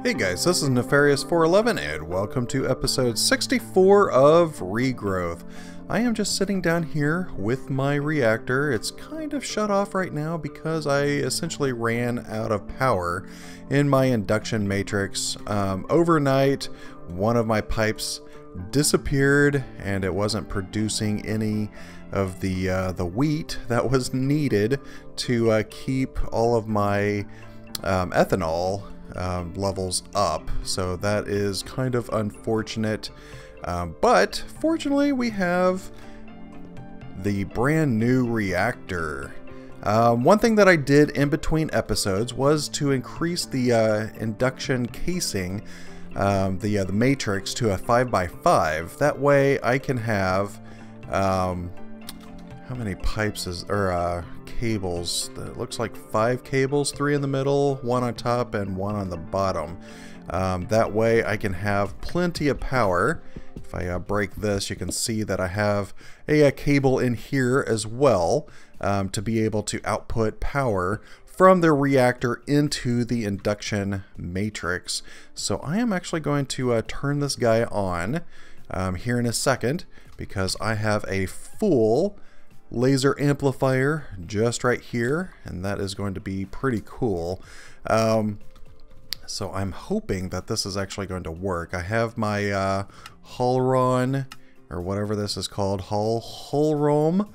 Hey guys, this is Nefarious411 and welcome to episode 64 of Regrowth. I am just sitting down here with my reactor. It's kind of shut off right now because I essentially ran out of power in my induction matrix. Overnight, one of my pipes disappeared and it wasn't producing any of the wheat that was needed to keep all of my ethanol levels up. So that is kind of unfortunate, but fortunately we have the brand new reactor. One thing that I did in between episodes was to increase the induction casing, the matrix, to a 5x5. That way I can have how many pipes is cables? It looks like 5 cables, 3 in the middle, 1 on top and 1 on the bottom. That way I can have plenty of power. If I break this, you can see that I have a cable in here as well, to be able to output power from the reactor into the induction matrix. So I am actually going to turn this guy on here in a second, because I have a full laser amplifier just right here, and that is going to be pretty cool. So I'm hoping that this is actually going to work. I have my Holron, or whatever this is called, Holrom,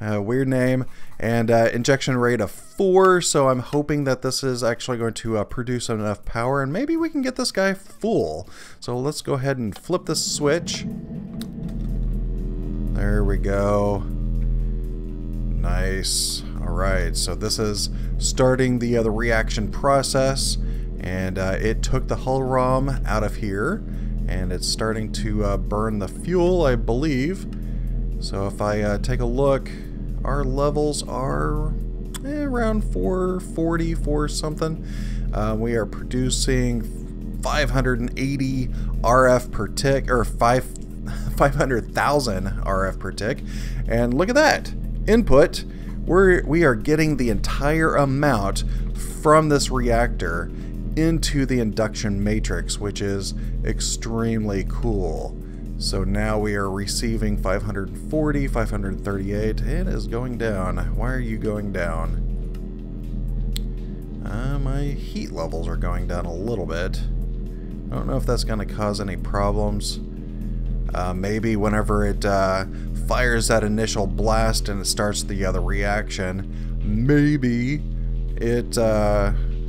weird name, and injection rate of 4, so I'm hoping that this is actually going to produce enough power, and maybe we can get this guy full. So let's go ahead and flip this switch. There we go. Nice. Alright, so this is starting the reaction process, and it took the hull ROM out of here, and it's starting to burn the fuel, I believe. So if I take a look, our levels are around 440, 4 something. We are producing 580 RF per tick, or 500,000 RF per tick, and look at that input. We are getting the entire amount from this reactor into the induction matrix, which is extremely cool. So now we are receiving 540, 538, and it is going down. Why are you going down? My heat levels are going down a little bit. I don't know if that's going to cause any problems. Maybe whenever it fires that initial blast and it starts the reaction, maybe it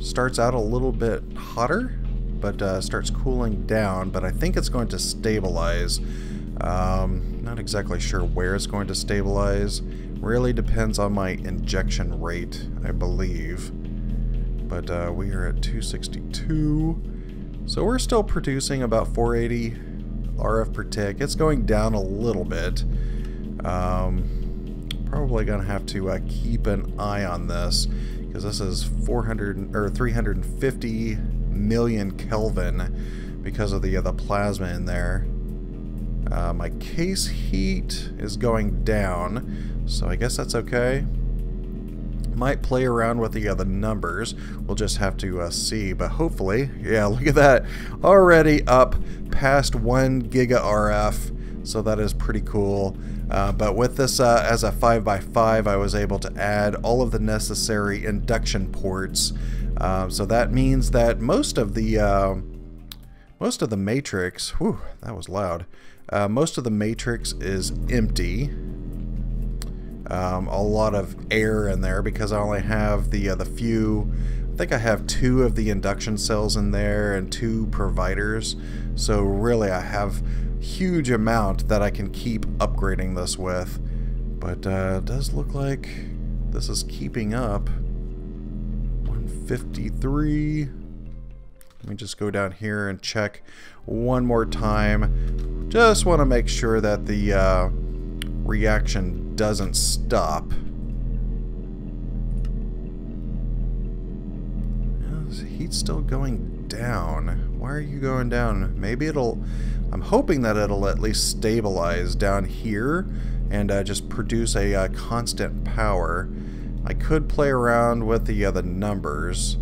starts out a little bit hotter, but starts cooling down. But I think it's going to stabilize. Not exactly sure where it's going to stabilize. Really depends on my injection rate, I believe. But we are at 262, so we're still producing about 480 RF per tick. It's going down a little bit. Probably gonna have to keep an eye on this, because this is 350 million Kelvin because of the plasma in there. My case heat is going down, so I guess that's okay. Might play around with the numbers. We'll just have to see, but hopefully, yeah, look at that, already up past 1 giga RF, so that is pretty cool. But with this as a 5x5, I was able to add all of the necessary induction ports. So that means that most of the matrix, whew, that was loud. Most of the matrix is empty. A lot of air in there because I only have the few. I think I have 2 of the induction cells in there and 2 providers. So really, I have huge amount that I can keep upgrading this with. But it does look like this is keeping up. 153. Let me just go down here and check one more time. Just want to make sure that the reaction doesn't stop. The heat's still going down. Why are you going down? Maybe it'll... I'm hoping that it'll at least stabilize down here and just produce a constant power. I could play around with the numbers.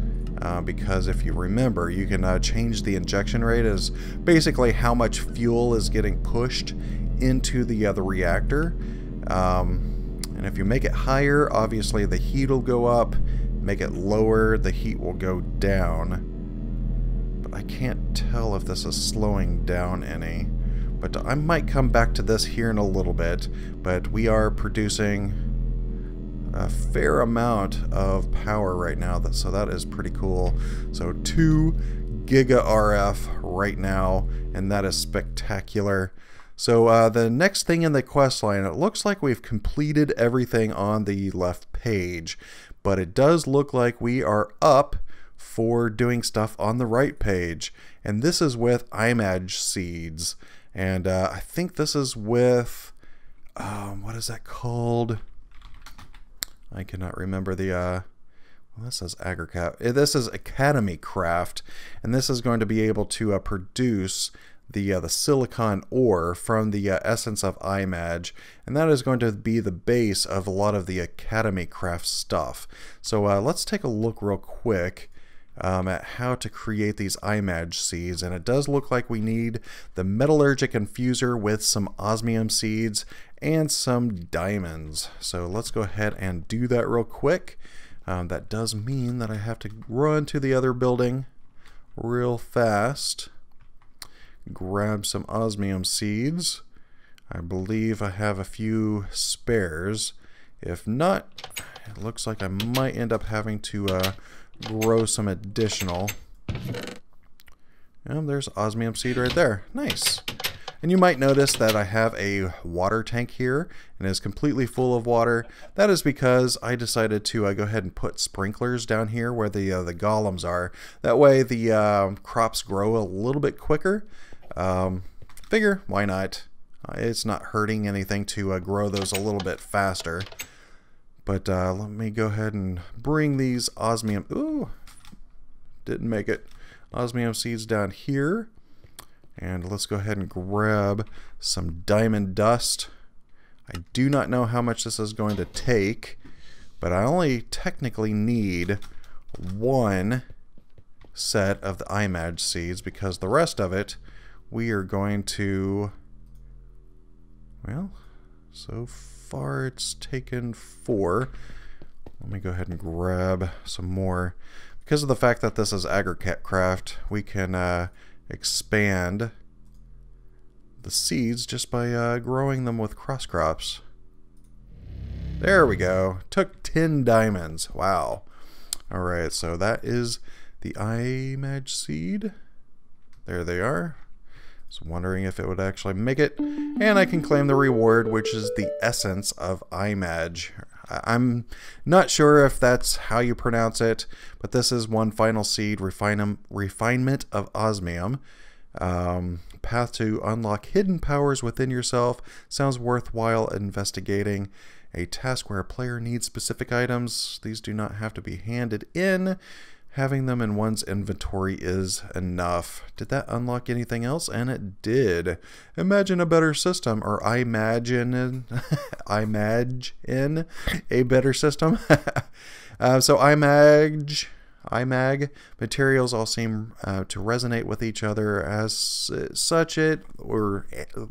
because if you remember, you can change the injection rate as basically how much fuel is getting pushed into the reactor. And if you make it higher, obviously the heat will go up. Make it lower, the heat will go down. But I can't tell if this is slowing down any. But I might come back to this here in a little bit. But we are producing a fair amount of power right now, so that is pretty cool. So 2 giga RF right now, and that is spectacular. So the next thing in the quest line, it looks like we've completed everything on the left page, but it does look like we are up for doing stuff on the right page, and this is with IMAG seeds, and I think this is with what is that called? I cannot remember the well, this says this is Academy Craft, and this is going to be able to produce the silicon ore from the essence of IMAG, and that is going to be the base of a lot of the Academy Craft stuff. So let's take a look real quick at how to create these IMAG seeds, and it does look like we need the metallurgic infuser with some osmium seeds and some diamonds. So let's go ahead and do that real quick. That does mean that I have to run to the other building real fast, grab some osmium seeds. I believe I have a few spares. If not, it looks like I might end up having to grow some additional. And there's osmium seed right there. Nice. And you might notice that I have a water tank here and it's completely full of water. That is because I decided to go ahead and put sprinklers down here where the golems are. That way the crops grow a little bit quicker. Figure, why not? It's not hurting anything to grow those a little bit faster. But let me go ahead and bring these osmium... Ooh, didn't make it. Osmium seeds down here. And let's go ahead and grab some diamond dust. I do not know how much this is going to take, but I only technically need 1 set of the IMAG seeds, because the rest of it we are going to... Well, so far it's taken 4. Let me go ahead and grab some more. Because of the fact that this is AgriCraft, we can expand the seeds just by growing them with cross crops. There we go. Took 10 diamonds. Wow. Alright, so that is the IMAG seed. There they are. I was wondering if it would actually make it. And I can claim the reward, which is the essence of IMAG. I'm not sure if that's how you pronounce it, but this is one final seed, refinement of osmium. Path to unlock hidden powers within yourself. Sounds worthwhile investigating. A task where a player needs specific items. These do not have to be handed in. Having them in one's inventory is enough. Did that unlock anything else? And it did. Imagine a better system, or I imagine a better system. So IMAG materials all seem to resonate with each other. As such, well,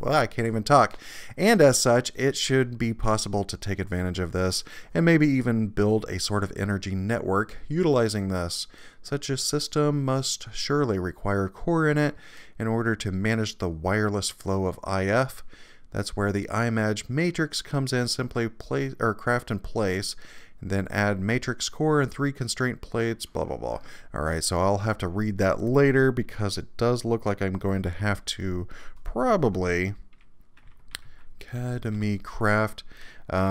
I can't even talk. And as such, it should be possible to take advantage of this and maybe even build a sort of energy network utilizing this. Such a system must surely require a core in it in order to manage the wireless flow of IF. That's where the IMAG matrix comes in. Simply craft and place. And then add matrix core and 3 constraint plates, blah, blah, blah. Alright, so I'll have to read that later because it does look like I'm going to have to probably Academy Craft,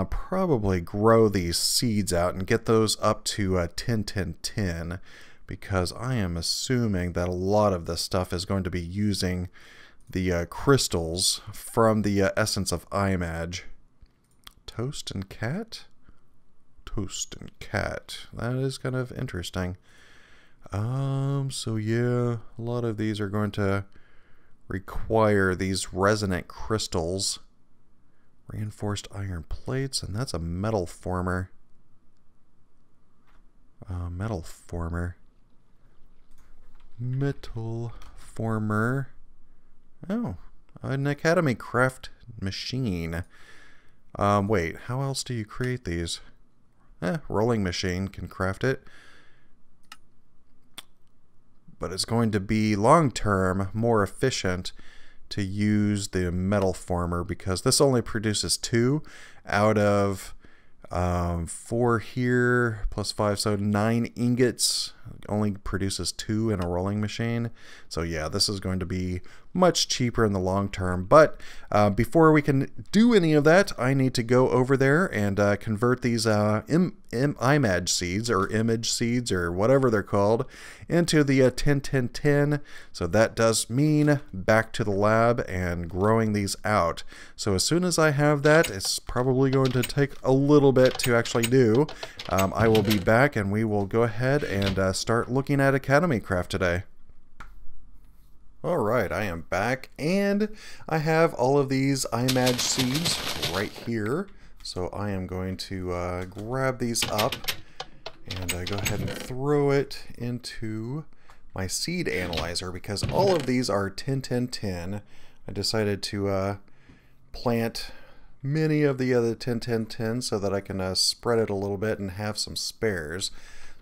probably grow these seeds out and get those up to 10, 10, 10, because I am assuming that a lot of this stuff is going to be using the crystals from the essence of IMAG. Toast and cat? Toast and cat. That is kind of interesting. So yeah, a lot of these are going to require these resonant crystals. Reinforced iron plates, and that's a metal former. metal former. Oh, an Academy craft machine. Wait, how else do you create these? Rolling machine can craft it. But it's going to be long-term more efficient to use the metal former because this only produces 2 out of 4 here plus 5, so 9 ingots. Only produces 2 in a rolling machine. So yeah, this is going to be much cheaper in the long term. But before we can do any of that, I need to go over there and convert these image seeds or image seeds or whatever they're called into the 10-10-10. So that does mean back to the lab and growing these out. So as soon as I have that, it's probably going to take a little bit to actually do. I will be back and we will go ahead and start looking at Academy Craft today. Alright, I am back and I have all of these image seeds right here. So I am going to grab these up and go ahead and throw it into my seed analyzer because all of these are 10-10-10. I decided to plant many of the other 10-10-10 so that I can spread it a little bit and have some spares.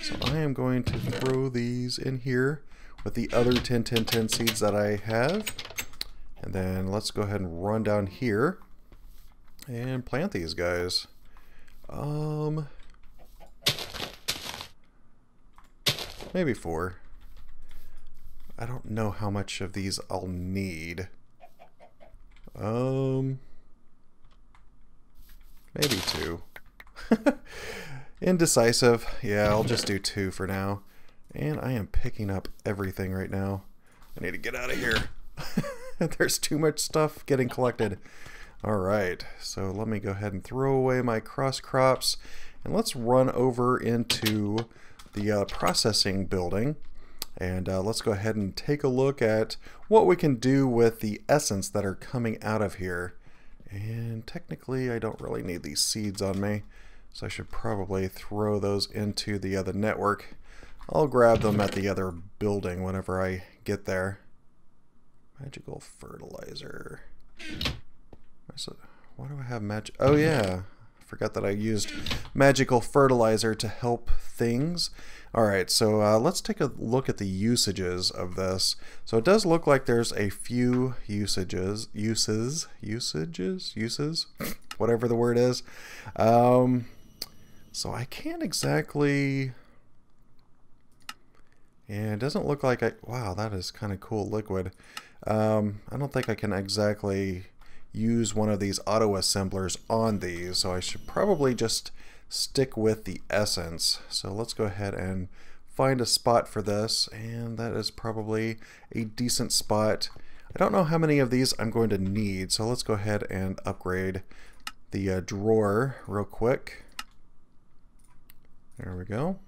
So I am going to throw these in here with the other 10-10-10 seeds that I have. And then let's go ahead and run down here and plant these guys. Maybe 4. I don't know how much of these I'll need. Maybe 2. Indecisive. Yeah, I'll just do 2 for now. And I am picking up everything right now. I need to get out of here. There's too much stuff getting collected. Alright, so let me go ahead and throw away my cross crops. And let's run over into the processing building. And let's go ahead and take a look at what we can do with the essence that are coming out of here. And technically I don't really need these seeds on me. So I should probably throw those into the other network. I'll grab them at the other building whenever I get there. Magical fertilizer. Why do I have magic? Oh yeah, I forgot that I used magical fertilizer to help things. Alright, so let's take a look at the usages of this. So it does look like there's a few uses, whatever the word is. So I can't exactly... And it doesn't look like wow, that is kind of cool liquid. I don't think I can exactly use one of these auto assemblers on these, so I should probably just stick with the essence. So let's go ahead and find a spot for this, and that is probably a decent spot. I don't know how many of these I'm going to need, so let's go ahead and upgrade the drawer real quick. There we go.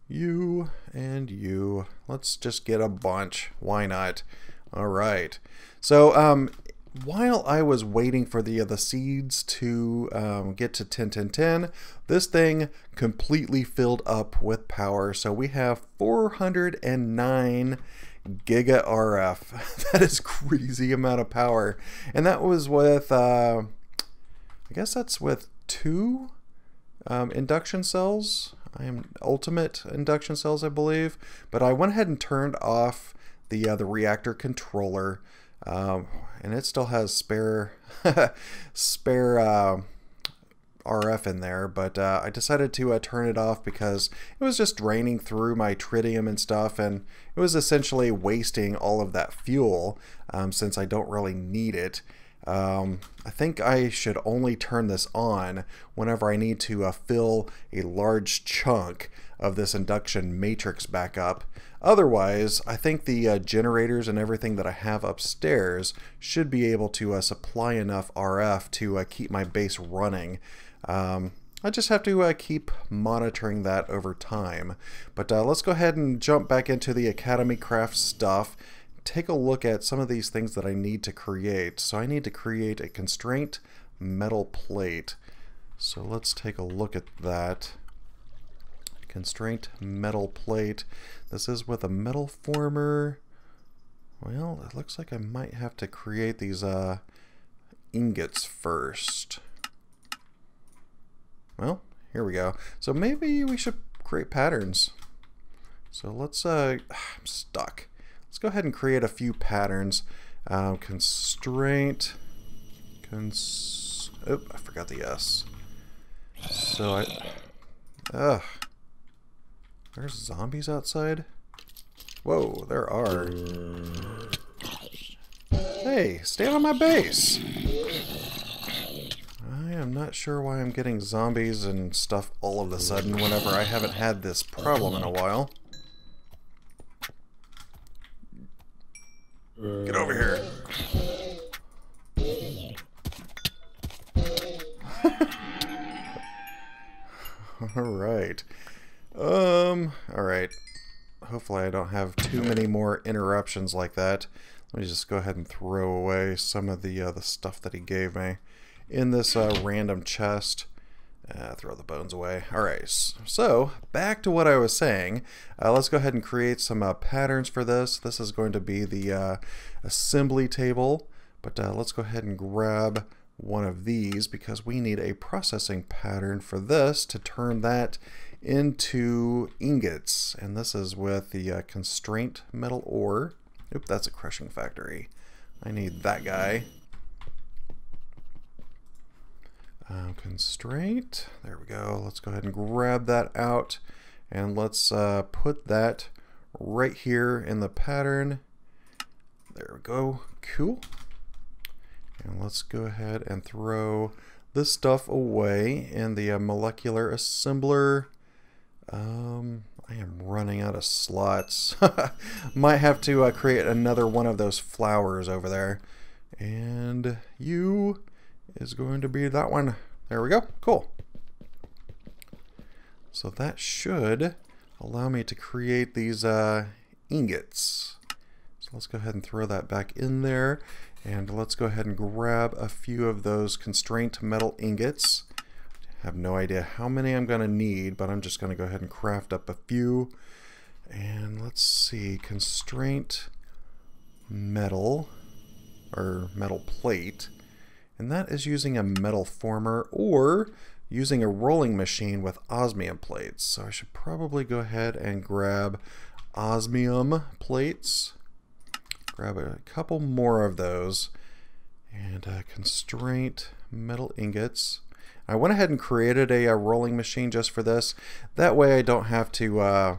You and you. Let's just get a bunch. Why not? All right. So while I was waiting for the seeds to get to 10-10-10, this thing completely filled up with power. So we have 409 giga RF. That is crazy amount of power. And that was with, I guess that's with 2 induction cells. I am ultimate induction cells, I believe, but I went ahead and turned off the reactor controller, and it still has spare RF in there, but I decided to turn it off because it was just draining through my tritium and stuff, and it was essentially wasting all of that fuel since I don't really need it. I think I should only turn this on whenever I need to fill a large chunk of this induction matrix back up. Otherwise, I think the generators and everything that I have upstairs should be able to supply enough RF to keep my base running. I just have to keep monitoring that over time. But let's go ahead and jump back into the Academy Craft stuff. Take a look at some of these things that I need to create. So I need to create a constraint metal plate. So let's take a look at that. Constraint metal plate. This is with a metal former. Well, it looks like I might have to create these ingots first. Well, here we go. So maybe we should create patterns. So let's, I'm stuck. Let's go ahead and create a few patterns. Constraint, oh, I forgot the S. So there's zombies outside? Whoa, there are. Hey, stay on my base! I am not sure why I'm getting zombies and stuff all of a sudden whenever I haven't had this problem in a while. Get over here. Alright. Alright. Hopefully I don't have too many more interruptions like that. Let me just go ahead and throw away some of the stuff that he gave me in this random chest. Throw the bones away. Alright, so back to what I was saying. Let's go ahead and create some patterns for this. This is going to be the assembly table, but let's go ahead and grab one of these because we need a processing pattern for this to turn that into ingots. And this is with the constraint metal ore. Oop, that's a crushing factory. I need that guy. Constraint. There we go. Let's go ahead and grab that out and let's put that right here in the pattern. There we go. Cool. And let's go ahead and throw this stuff away in the molecular assembler. I am running out of slots. Might have to create another one of those flowers over there. And you is going to be that one. There we go. Cool. So that should allow me to create these ingots. So let's go ahead and throw that back in there. And let's go ahead and grab a few of those constraint metal ingots. I have no idea how many I'm going to need, but I'm just going to go ahead and craft up a few. And let's see, constraint metal, or metal plate. And that is using a metal former or using a rolling machine with osmium plates. So I should probably go ahead and grab osmium plates. Grab a couple more of those. And constraint metal ingots. I went ahead and created a rolling machine just for this. That way I don't have to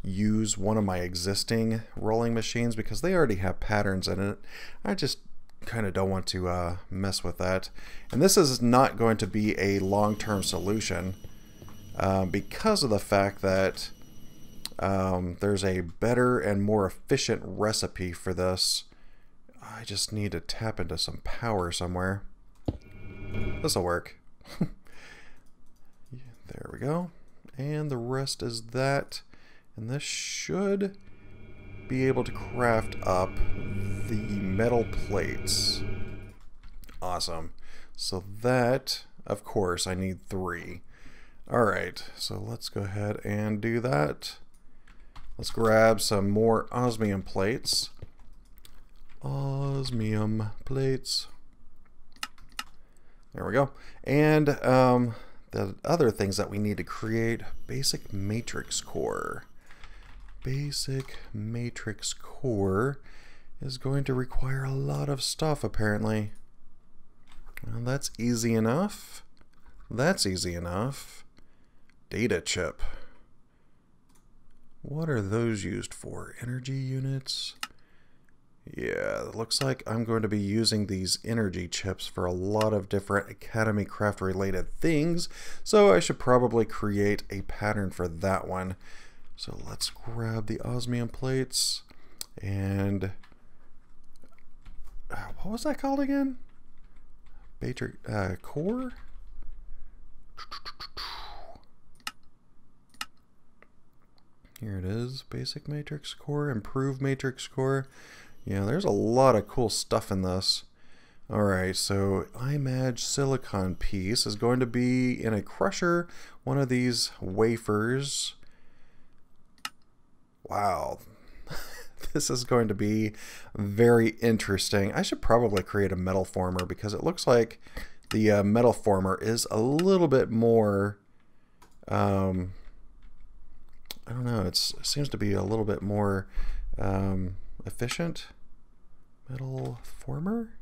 use one of my existing rolling machines because they already have patterns in it. I just kind of don't want to mess with that. And this is not going to be a long-term solution because of the fact that there's a better and more efficient recipe for this. I just need to tap into some power somewhere. This'll work. There we go. And the rest is that. And this should be able to craft up the metal plates. Awesome. So that, of course, I need 3. Alright, so let's go ahead and do that. Let's grab some more osmium plates. Osmium plates. There we go. And the other things that we need to create, basic matrix core. Basic matrix core is going to require a lot of stuff apparently. Well, that's easy enough. That's easy enough. Data chip. What are those used for? Energy units? Yeah, it looks like I'm going to be using these energy chips for a lot of different Academy Craft related things, so I should probably create a pattern for that one. So let's grab the osmium plates and what was that called again? Matrix core? Here it is, basic matrix core, improved matrix core. Yeah, there's a lot of cool stuff in this. Alright, so IMAG silicon piece is going to be in a crusher, one of these wafers. Wow. This is going to be very interesting. I should probably create a metal former because it looks like the metal former is a little bit more, I don't know, it seems to be a little bit more efficient. Metal former?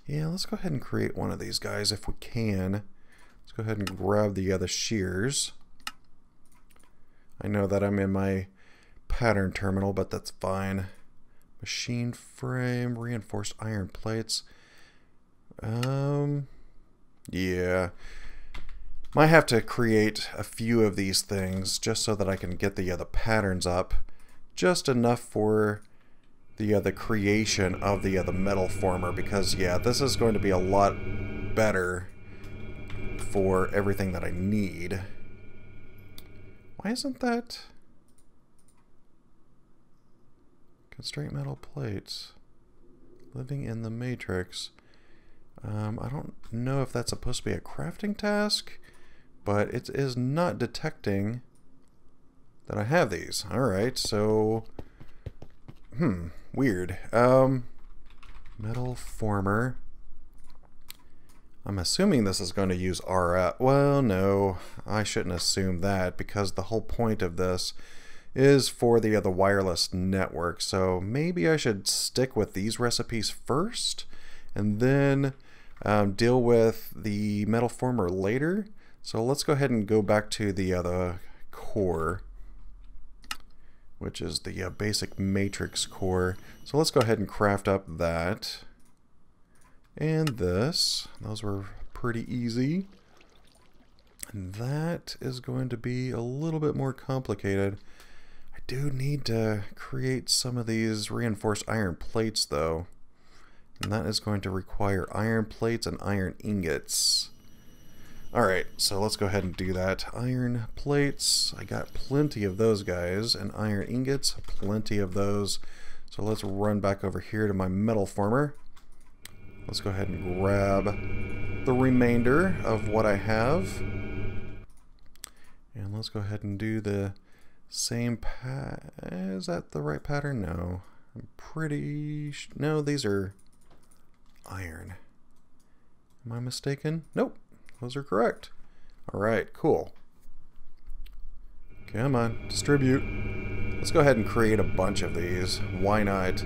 Yeah, let's go ahead and create one of these guys if we can. Let's go ahead and grab the other shears. I know that I'm in my pattern terminal, but that's fine. Machine frame, reinforced iron plates. Yeah. Might have to create a few of these things just so that I can get the other patterns up. Just enough for the creation of the other metal former, because yeah, this is going to be a lot better for everything that I need. Why isn't that constraint metal plates living in the matrix? I don't know if that's supposed to be a crafting task, but it is not detecting that I have these. Alright, so weird. Metal former. I'm assuming this is going to use RF. Well, no, I shouldn't assume that, because the whole point of this is for the other wireless network. So maybe I should stick with these recipes first and then deal with the metal former later. So let's go ahead and go back to the other core, which is the basic matrix core. So let's go ahead and craft up that. And this. Those were pretty easy. And that is going to be a little bit more complicated. I do need to create some of these reinforced iron plates though. And that is going to require iron plates and iron ingots. Alright, so let's go ahead and do that. Iron plates, I got plenty of those guys, and iron ingots, plenty of those. So let's run back over here to my metal former. Let's go ahead and grab the remainder of what I have. And let's go ahead and do the same is that the right pattern? No. I'm pretty no, these are iron. Am I mistaken? Nope. Those are correct. Alright, cool. Come on, distribute. Let's go ahead and create a bunch of these. Why not?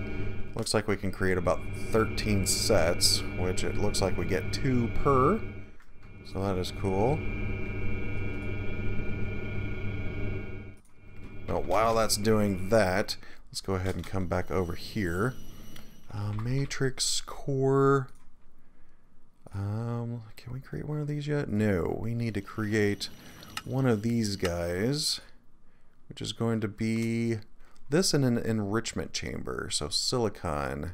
Looks like we can create about 13 sets, which it looks like we get 2 per. So that is cool. Well, while that's doing that, let's go ahead and come back over here. Matrix core. Can we create one of these yet? No, we need to create one of these guys, which is going to be this in an enrichment chamber. So silicon.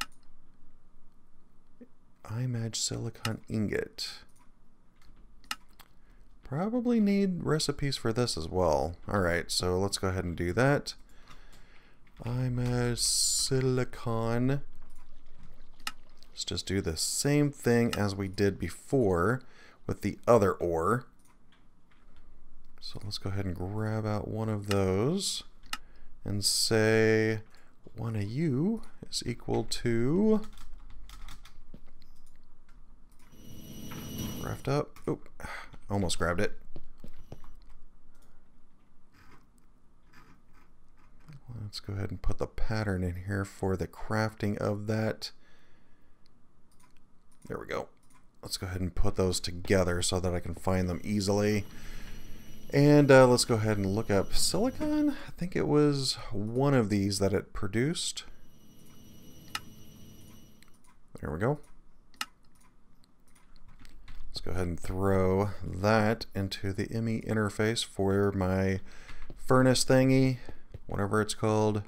IMAG silicon ingot. Probably need recipes for this as well. Alright, so let's go ahead and do that. IMAG silicon. Let's just do the same thing as we did before with the other ore. So let's go ahead and grab out one of those and say one of you is equal to craft up. Oop, almost grabbed it. Let's go ahead and put the pattern in here for the crafting of that. There we go. Let's go ahead and put those together so that I can find them easily. And let's go ahead and look up silicon. I think it was one of these that it produced. There we go. Let's go ahead and throw that into the ME interface for my furnace thingy, whatever it's called.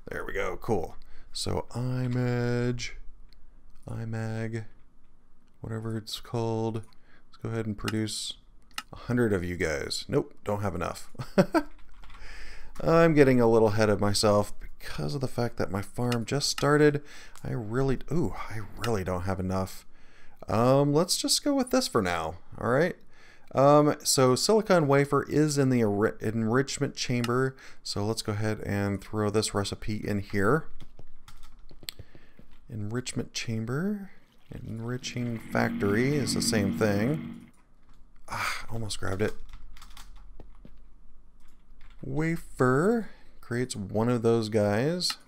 There we go, cool. So IMAG, whatever it's called. Let's go ahead and produce 100 of you guys. Nope, don't have enough. I'm getting a little ahead of myself because of the fact that my farm just started. I really don't have enough. Let's just go with this for now. All right. So silicon wafer is in the enrichment chamber. So let's go ahead and throw this recipe in here. Enrichment chamber. Enriching factory is the same thing. Ah, almost grabbed it. Wafer creates one of those guys.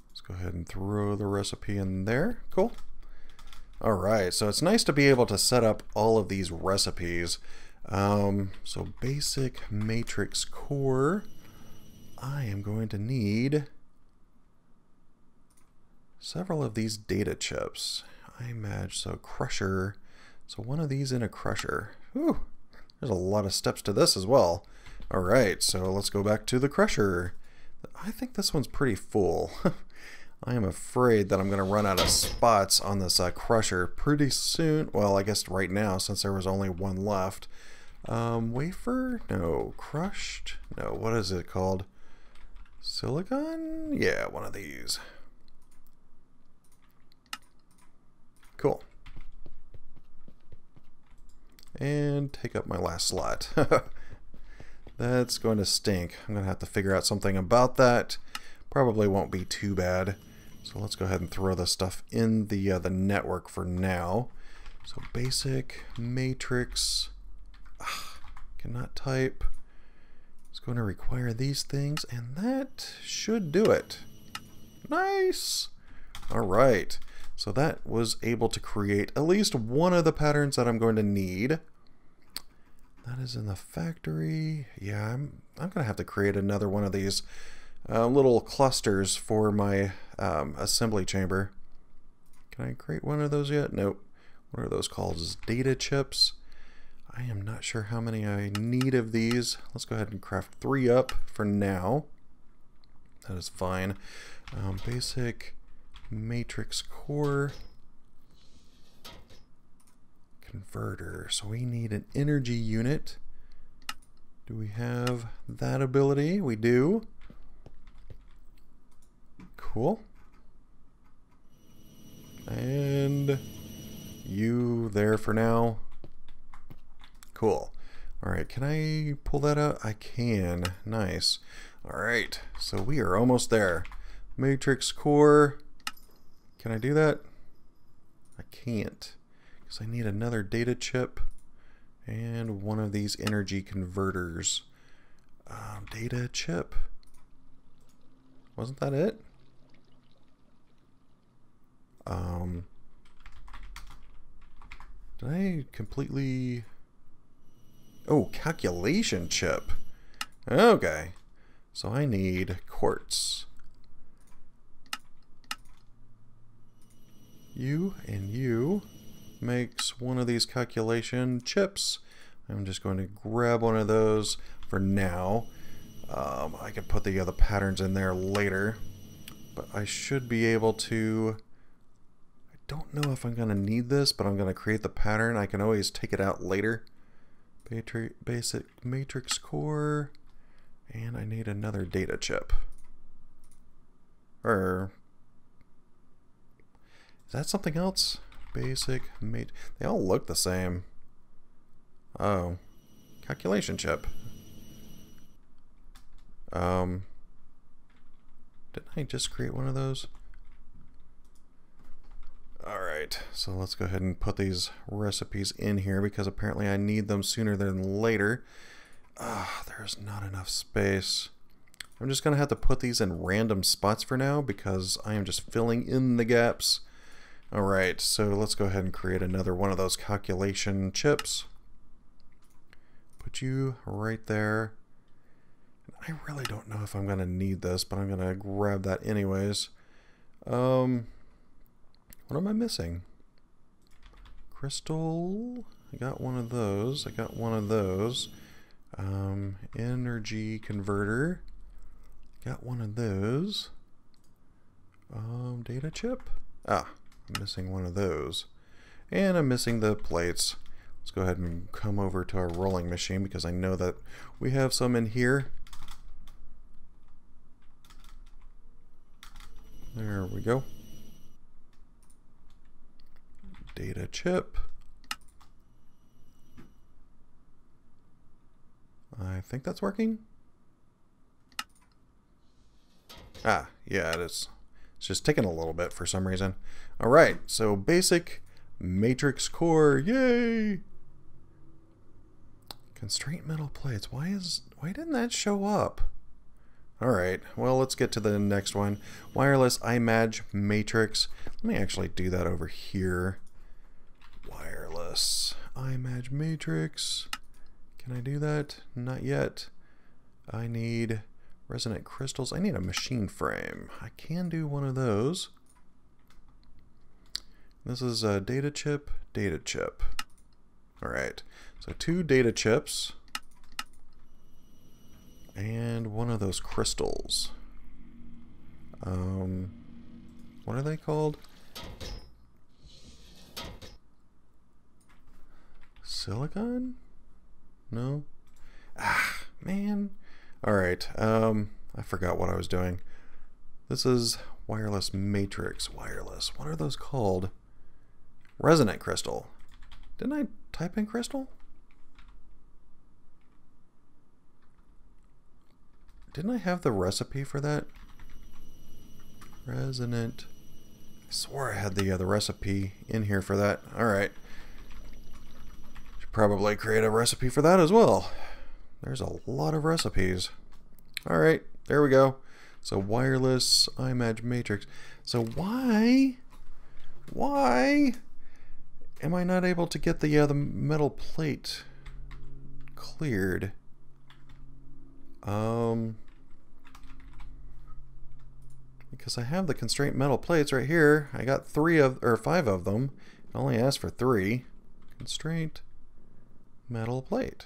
Let's go ahead and throw the recipe in there. Cool. Alright, so it's nice to be able to set up all of these recipes. So basic matrix core. I am going to need several of these data chips. I imagine, so crusher. So one of these in a crusher. Whew, there's a lot of steps to this as well. Alright, so let's go back to the crusher. I think this one's pretty full. I am afraid that I'm going to run out of spots on this crusher pretty soon. Well, I guess right now, since there was only one left. Wafer? No. Crushed? No. What is it called? Silicon? Yeah, one of these. Cool. And take up my last slot. That's going to stink. I'm going to have to figure out something about that. Probably won't be too bad. So let's go ahead and throw this stuff in the network for now. So basic matrix. Cannot type. It's going to require these things, and that should do it. Nice. All right. So that was able to create at least one of the patterns that I'm going to need. That is in the factory. Yeah, I'm going to have to create another one of these little clusters for my assembly chamber. Can I create one of those yet? Nope. What are those called? Data chips. I am not sure how many I need of these. Let's go ahead and craft 3 up for now. That is fine. Basic matrix core converter. So we need an energy unit. Do we have that ability? We do. Cool. And you there for now. Cool. Alright, can I pull that out? I can. Nice. Alright, so we are almost there. Matrix core. Can I do that? I can't. Because I need another data chip and one of these energy converters. Data chip. Wasn't that it? Did I completely... Oh, calculation chip. Okay. So I need quartz. You and you makes one of these calculation chips. I'm just going to grab one of those for now. I can put the other patterns in there later, but I should be able to... I don't know if I'm going to need this, but I'm going to create the pattern. I can always take it out later. Basic matrix core, and I need another data chip. Or is that something else? Basic mate. They all look the same. Oh, calculation chip. Didn't I just create one of those? Alright, so let's go ahead and put these recipes in here because apparently I need them sooner than later. There's not enough space. I'm just going to have to put these in random spots for now because I am just filling in the gaps. Alright, so let's go ahead and create another one of those calculation chips. Put you right there. I really don't know if I'm going to need this, but I'm going to grab that anyways. What am I missing? Crystal. I got one of those. I got one of those. Energy converter. Got one of those. Data chip. I'm missing one of those. And I'm missing the plates. Let's go ahead and come over to our rolling machine because I know that we have some in here. There we go. Data chip. I think that's working. Ah, yeah, it is. It's just taking a little bit for some reason. All right, so basic matrix core, yay! Constraint metal plates. Why didn't that show up? All right, well, let's get to the next one. Wireless iMag matrix. Let me actually do that over here. Wireless iMag matrix. Can I do that? Not yet. I need resonant crystals. I need a machine frame. I can do one of those. This is a data chip, data chip. All right, so 2 data chips and one of those crystals. What are they called? Silicon? No? Ah, man. All right, I forgot what I was doing. This is wireless matrix. Wireless. What are those called? Resonant crystal. Didn't I type in crystal? Didn't I have the recipe for that? Resonant. I swore I had the recipe in here for that. All right. Should probably create a recipe for that as well. There's a lot of recipes. All right, there we go. So wireless iMag matrix. So why am I not able to get the metal plate cleared? Because I have the constraint metal plates right here. I got 5 of them. I only asked for 3. Constraint metal plate.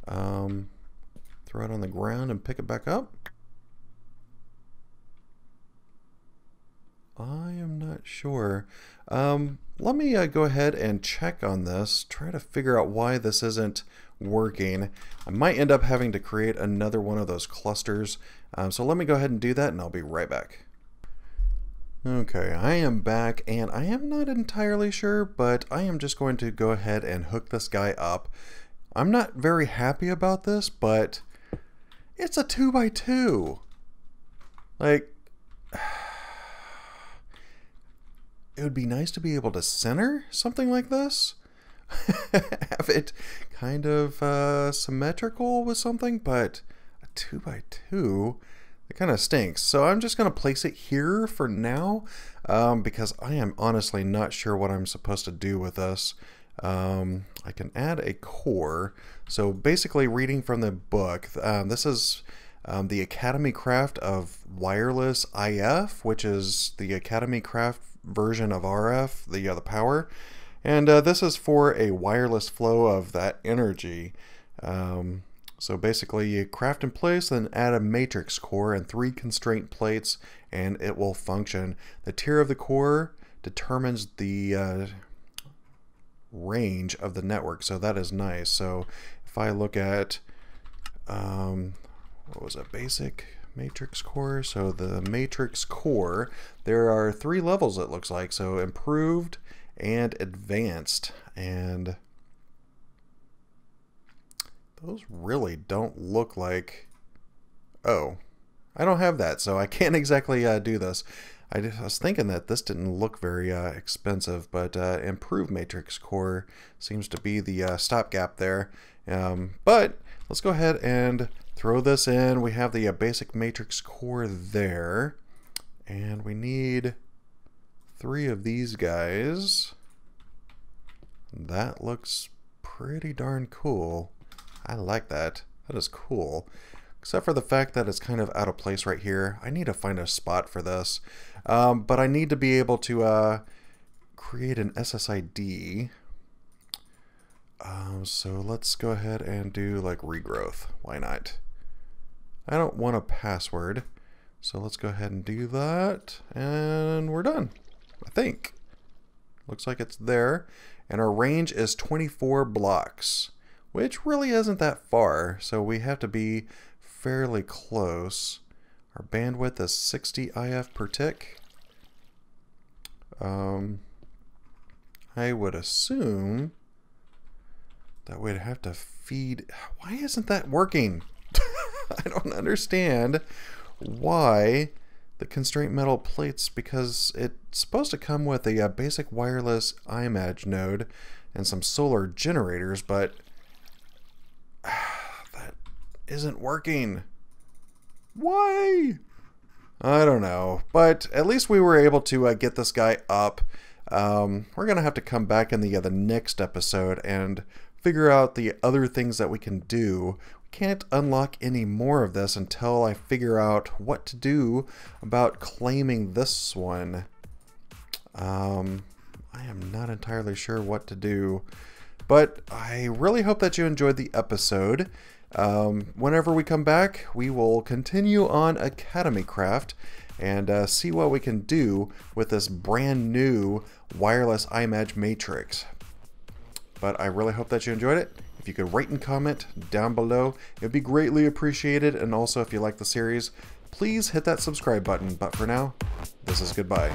Throw it on the ground and pick it back up. I am not sure. Let me go ahead and check on this, try to figure out why this isn't working. I might end up having to create another one of those clusters. So let me go ahead and do that and I'll be right back. Okay, I am back and I am not entirely sure, but I am just going to go ahead and hook this guy up. I'm not very happy about this, but it's a 2x2. Like, it would be nice to be able to center something like this. Have it kind of symmetrical with something, but a 2x2, it kind of stinks. So I'm just going to place it here for now because I am honestly not sure what I'm supposed to do with this. I can add a core. So basically, reading from the book, this is the Academy Craft of Wireless IF, which is the Academy Craft version of RF, the power. And this is for a wireless flow of that energy. So basically, you craft in place, then add a matrix core and 3 constraint plates, and it will function. The tier of the core determines the range of the network, so that is nice. So if I look at what was it, basic matrix core, so the matrix core, there are 3 levels it looks like, so improved and advanced, and those really don't look like, oh, I don't have that, so I can't exactly do this. I was thinking that this didn't look very expensive, but improved matrix core seems to be the stopgap there. But let's go ahead and throw this in. We have the basic matrix core there, and we need 3 of these guys. That looks pretty darn cool. I like that. That is cool. Except for the fact that it's kind of out of place right here. I need to find a spot for this. But I need to be able to create an SSID. So let's go ahead and do like regrowth. Why not? I don't want a password. So let's go ahead and do that. And we're done, I think. Looks like it's there. And our range is 24 blocks, which really isn't that far. So we have to be fairly close. Our bandwidth is 60 IF per tick. I would assume that we'd have to feed... Why isn't that working? I don't understand why the constraint metal plates, because it's supposed to come with a basic wireless iMage node and some solar generators, but that isn't working. Why? I don't know, but at least we were able to get this guy up. We're gonna have to come back in the next episode and figure out the other things that we can do. We can't unlock any more of this until I figure out what to do about claiming this one. I am not entirely sure what to do, but I really hope that you enjoyed the episode. Whenever we come back, we will continue on Academy Craft and see what we can do with this brand new wireless iMage matrix. But I really hope that you enjoyed it. If you could rate and comment down below, it would be greatly appreciated. And also, if you like the series, please hit that subscribe button. But for now, this is goodbye.